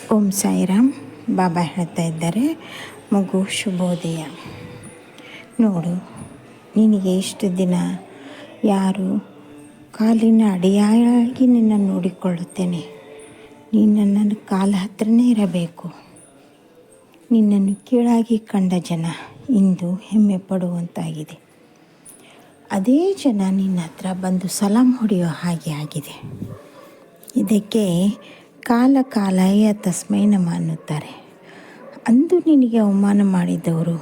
ಓಂ ಸಾಯಿರಾಮ್. ಬಾಬಾ ಹೇಳ್ತಾ ಇದ್ದಾರೆ, ಮಗು ಶುಭೋದಯ. ನೋಡು, ನಿನಗೆ ಇಷ್ಟು ದಿನ ಯಾರು ಕಾಲಿನ ಅಡಿಯಾಗಿ ನಿನ್ನ ನೋಡಿಕೊಳ್ಳುತ್ತೇನೆ. ನೀನು ನನ್ನ ಕಾಲ ಹತ್ರನೇ ಇರಬೇಕು. ನಿನ್ನನ್ನು ಕೀಳಾಗಿ ಕಂಡ ಜನ ಇಂದು ಹೆಮ್ಮೆ ಪಡುವಂತಾಗಿದೆ. ಅದೇ ಜನ ನಿನ್ನ ಹತ್ರ ಬಂದು ಸಲಾಂ ಹೊಡೆಯೋ ಹಾಗೆ ಆಗಿದೆ. ಇದಕ್ಕೆ ಕಾಲಯ ತಸ್ಮೈ ನಮಃ ಅನ್ನುತ್ತಾರೆ. ಅಂದು ನಿನಗೆ ಅವಮಾನ ಮಾಡಿದವರು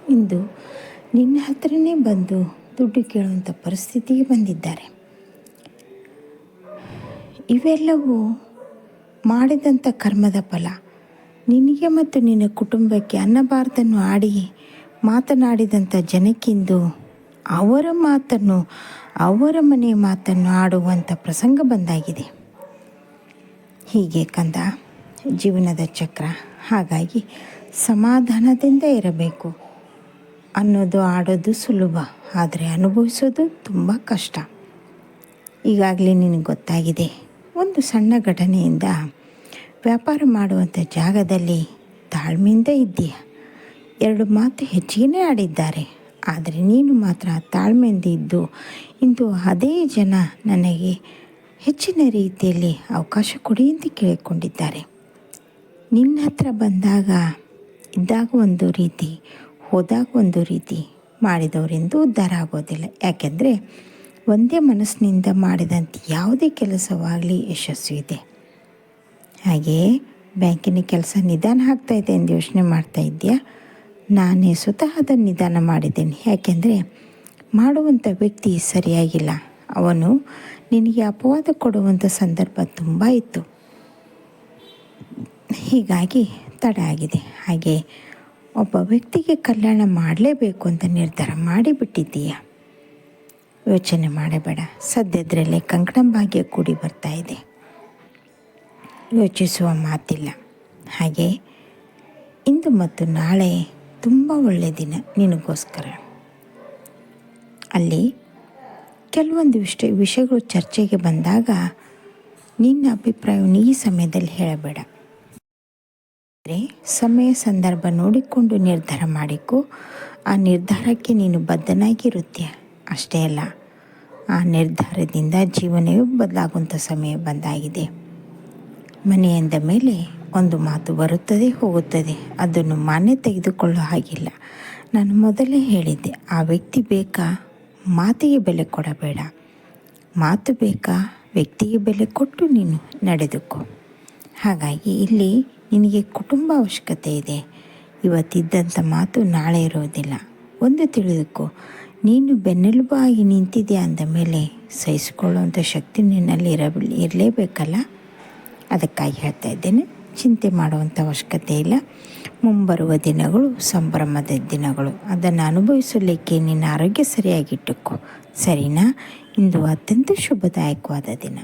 ಇಂದು ನಿನ್ನ ಹತ್ರನೇ ಬಂದು ದುಡ್ಡು ಕೇಳುವಂಥ ಪರಿಸ್ಥಿತಿಗೆ ಬಂದಿದ್ದಾರೆ. ಇವೆಲ್ಲವೂ ಮಾಡಿದಂಥ ಕರ್ಮದ ಫಲ. ನಿನಗೆ ಮತ್ತು ನಿನ್ನ ಕುಟುಂಬಕ್ಕೆ ಅನ್ನಬಾರದನ್ನು ಮಾತನಾಡಿದಂಥ ಜನಕ್ಕಿಂದು ಅವರ ಮನೆಯ ಮಾತನ್ನು ಆಡುವಂಥ ಪ್ರಸಂಗ ಬಂದಾಗಿದೆ. ಹೀಗೆ ಕಂದ, ಜೀವನದ ಚಕ್ರ. ಹಾಗಾಗಿ ಸಮಾಧಾನದಿಂದ ಇರಬೇಕು. ಆಡೋದು ಸುಲಭ, ಆದರೆ ಅನುಭವಿಸೋದು ತುಂಬ ಕಷ್ಟ. ಈಗಾಗಲೇ ನಿನಗೆ ಗೊತ್ತಾಗಿದೆ. ಒಂದು ಸಣ್ಣ ಘಟನೆಯಿಂದ ವ್ಯಾಪಾರ ಮಾಡುವಂಥ ಜಾಗದಲ್ಲಿ ತಾಳ್ಮೆಯಿಂದ ಇದ್ದೀಯ. 2 ಮಾತು ಹೆಚ್ಚಿಗೆ ಆಡಿದ್ದಾರೆ, ಆದರೆ ನೀನು ಮಾತ್ರ ತಾಳ್ಮೆಯಿಂದ ಇದ್ದು ಇಂದು ಅದೇ ಜನ ನನಗೆ ಹೆಚ್ಚಿನ ರೀತಿಯಲ್ಲಿ ಅವಕಾಶ ಕೊಡಿ ಅಂತ ಕೇಳಿಕೊಂಡಿದ್ದಾರೆ. ನಿನ್ನ ಹತ್ರ ಇದ್ದಾಗ ಒಂದು ರೀತಿ, ಹೋದಾಗ ಒಂದು ರೀತಿ ಮಾಡಿದವರೆಂದು ಉದ್ಧಾರ ಆಗೋದಿಲ್ಲ. ಯಾಕೆಂದರೆ ಒಂದೇ ಮನಸ್ಸಿನಿಂದ ಮಾಡಿದಂಥ ಯಾವುದೇ ಕೆಲಸವಾಗಲಿ ಯಶಸ್ವಿ ಇದೆ. ಹಾಗೆಯೇ ಬ್ಯಾಂಕಿನ ಕೆಲಸ ನಿಧಾನ ಆಗ್ತಾಯಿದೆ ಎಂದು ಯೋಚನೆ ಮಾಡ್ತಾ ಇದೆಯಾ? ನಾನೇ ಸ್ವತಃ ಅದನ್ನು ನಿಧಾನ ಮಾಡಿದ್ದೇನೆ. ಯಾಕೆಂದರೆ ಮಾಡುವಂಥ ವ್ಯಕ್ತಿ ಸರಿಯಾಗಿಲ್ಲ. ಅವನು ನಿನಗೆ ಅಪವಾದ ಕೊಡುವಂಥ ಸಂದರ್ಭ ತುಂಬ ಇತ್ತು. ಹೀಗಾಗಿ ತಡ ಆಗಿದೆ. ಹಾಗೆ ಒಬ್ಬ ವ್ಯಕ್ತಿಗೆ ಕಲ್ಯಾಣ ಮಾಡಲೇಬೇಕು ಅಂತ ನಿರ್ಧಾರ ಮಾಡಿಬಿಟ್ಟಿದ್ದೀಯ. ಯೋಚನೆ ಮಾಡಬೇಡ. ಸದ್ಯದರಲ್ಲೇ ಕಂಕಣ ಭಾಗ್ಯ ಕೂಡಿ ಬರ್ತಾ ಇದೆ. ಯೋಚಿಸುವ ಮಾತಿಲ್ಲ. ಹಾಗೆ ಇಂದು ಮತ್ತು ನಾಳೆ ತುಂಬ ಒಳ್ಳೆಯ ದಿನ ನಿನಗೋಸ್ಕರ. ಅಲ್ಲಿ ಕೆಲವೊಂದು ವಿಷಯಗಳು ಚರ್ಚೆಗೆ ಬಂದಾಗ ನಿನ್ನ ಅಭಿಪ್ರಾಯವನ್ನು ಈ ಸಮಯದಲ್ಲಿ ಹೇಳಬೇಡ. ಅಂದರೆ ಸಮಯ ಸಂದರ್ಭ ನೋಡಿಕೊಂಡು ನಿರ್ಧಾರ ಮಾಡಿಕೊ. ಆ ನಿರ್ಧಾರಕ್ಕೆ ನೀನು ಬದ್ಧನಾಗಿರುತ್ತೀಯ. ಅಷ್ಟೇ ಅಲ್ಲ, ಆ ನಿರ್ಧಾರದಿಂದ ಜೀವನವೇ ಬದಲಾಗುವಂಥ ಸಮಯ ಬಂದಾಗಿದೆ. ಮನೆಯಿಂದ ಮೇಲೆ ಒಂದು ಮಾತು ಬರುತ್ತದೆ, ಹೋಗುತ್ತದೆ. ಅದನ್ನು ಮಾನ್ಯ ತೆಗೆದುಕೊಳ್ಳೋ ಹಾಗಿಲ್ಲ. ನಾನು ಮೊದಲೇ ಹೇಳಿದ್ದೆ, ಆ ವ್ಯಕ್ತಿ ಬೇಕಾ, ಮಾತಿಗೆ ಬೆಲೆ ಕೊಡಬೇಡ. ಮಾತು ಬೇಕಾ, ವ್ಯಕ್ತಿಗೆ ಬೆಲೆ ಕೊಟ್ಟು ನೀನು ನಡೆದುಕೋ. ಹಾಗಾಗಿ ಇಲ್ಲಿ ನಿನಗೆ ಕುಟುಂಬ ಅವಶ್ಯಕತೆ ಇದೆ. ಇವತ್ತಿದ್ದಂಥ ಮಾತು ನಾಳೆ ಇರೋದಿಲ್ಲ. ಒಂದು ತಿಳಿದುಕೋ, ನೀನು ಬೆನ್ನೆಲುಬಾಗಿ ನಿಂತಿದೆಯಾ ಅಂದ ಮೇಲೆ ಸಹಿಸಿಕೊಳ್ಳುವಂಥ ಶಕ್ತಿ ನಿನ್ನಲ್ಲಿ ಇರಲೇಬೇಕಲ್ಲ. ಅದಕ್ಕಾಗಿ ಹೇಳ್ತಾ ಇದ್ದೇನೆ, ಚಿಂತೆ ಮಾಡುವಂಥ ಅವಶ್ಯಕತೆ ಇಲ್ಲ. ಮುಂಬರುವ ದಿನಗಳು ಸಂಭ್ರಮದ ದಿನಗಳು. ಅದನ್ನು ಅನುಭವಿಸಲಿಕ್ಕೆ ನಿನ್ನ ಆರೋಗ್ಯ ಸರಿಯಾಗಿಟ್ಟುಕೋ. ಸರಿನಾ? ಇಂದು ಅತ್ಯಂತ ಶುಭದಾಯಕವಾದ ದಿನ.